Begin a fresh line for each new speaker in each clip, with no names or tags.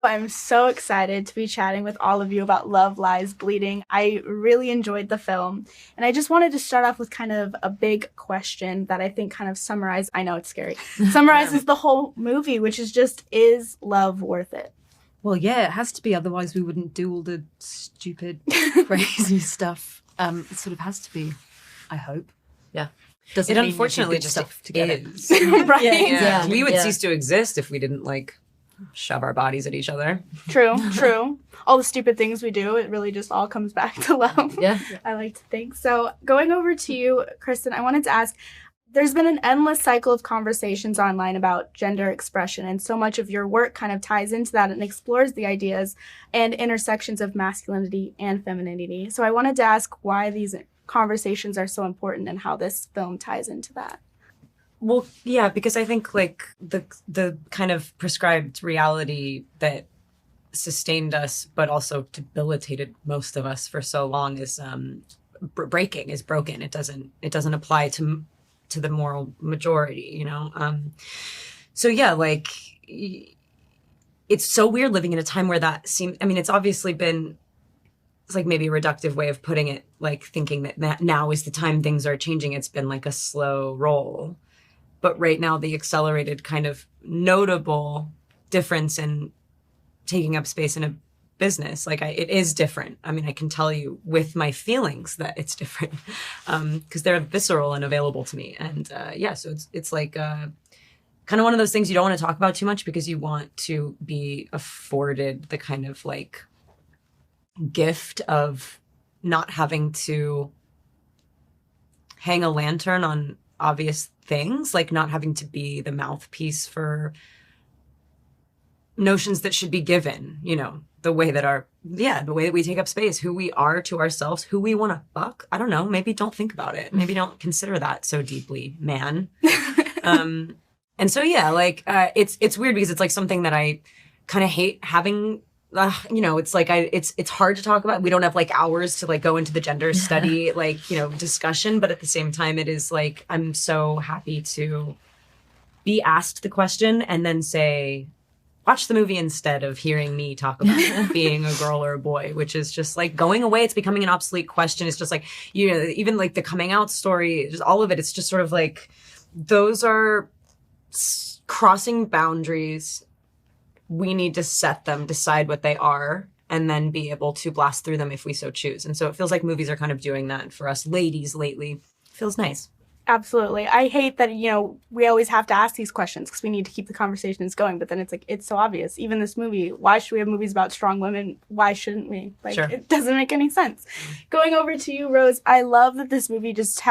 I'm so excited to be chatting with all of you about Love Lies Bleeding. I really enjoyed the film, and I just wanted to start off with kind of a big question that I think kind of I know it's scary, summarizes the whole movie, which is just, is love worth it?
Well, yeah, it has to be. Otherwise, we wouldn't do all the stupid, crazy stuff. It sort of has to be, I hope.
Yeah.
Doesn't
it
mean
unfortunately just
stuff together.
is.
Right?
Yeah. We would cease to exist if we didn't like shove our bodies at each other.
True. All the stupid things we do, it really just all comes back to love.
Yeah.
I like to think. So going over to you, Kristen, I wanted to ask, there's been an endless cycle of conversations online about gender expression, and so much of your work kind of ties into that and explores the ideas and intersections of masculinity and femininity. So I wanted to ask why these conversations are so important and how this film ties into that.
Well, yeah, because I think like the kind of prescribed reality that sustained us, but also debilitated most of us for so long is broken. It doesn't apply to the moral majority, you know. So yeah, like it's so weird living in a time where that seems. I mean, it's obviously been. It's like maybe a reductive way of putting it, like thinking that now is the time things are changing. It's been like a slow roll. But right now, the accelerated kind of notable difference in taking up space in a business, like it is different. I mean, I can tell you with my feelings that it's different because they're visceral and available to me. And yeah, so it's like kind of one of those things you don't want to talk about too much because you want to be afforded the kind of like gift of not having to hang a lantern on obvious things, like not having to be the mouthpiece for notions that should be given, you know, the way that we take up space, who we are to ourselves, who we want to fuck. I don't know. Maybe don't think about it. Maybe don't consider that so deeply, man. And so, yeah, like, it's weird because it's like something that I kind of hate having. You know, it's like it's hard to talk about. We don't have like hours to like go into the gender study, like, you know, discussion. But at the same time, it is like, I'm so happy to be asked the question and then say, watch the movie instead of hearing me talk about being a girl or a boy, which is just like going away. It's becoming an obsolete question. It's just like, you know, even like the coming out story, just all of it. It's just sort of like, those are crossing boundaries. We need to set them, decide what they are, and then be able to blast through them if we so choose. And so it feels like movies are kind of doing that for us ladies lately. It feels nice.
Absolutely. I hate that, you know, we always have to ask these questions because we need to keep the conversations going. But then it's like, it's so obvious. Even this movie, why should we have movies about strong women? Why shouldn't we? Like, sure. It doesn't make any sense. Going over to you, Rose, I love that this movie just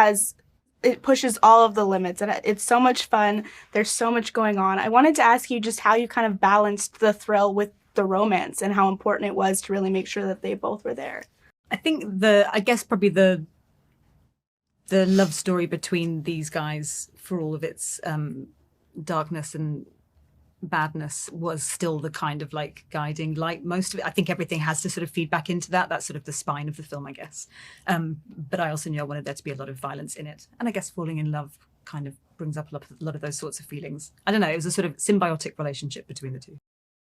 it pushes all of the limits, and it's so much fun. There's so much going on. I wanted to ask you just how you kind of balanced the thrill with the romance and how important it was to really make sure that they both were there.
I think I guess probably the love story between these guys, for all of its darkness and badness, was still the kind of like guiding light. Most of it, I think everything has to sort of feed back into that. That's sort of the spine of the film, I guess. But I also knew I wanted there to be a lot of violence in it. And I guess falling in love kind of brings up a lot of those sorts of feelings. I don't know, it was a sort of symbiotic relationship between the two.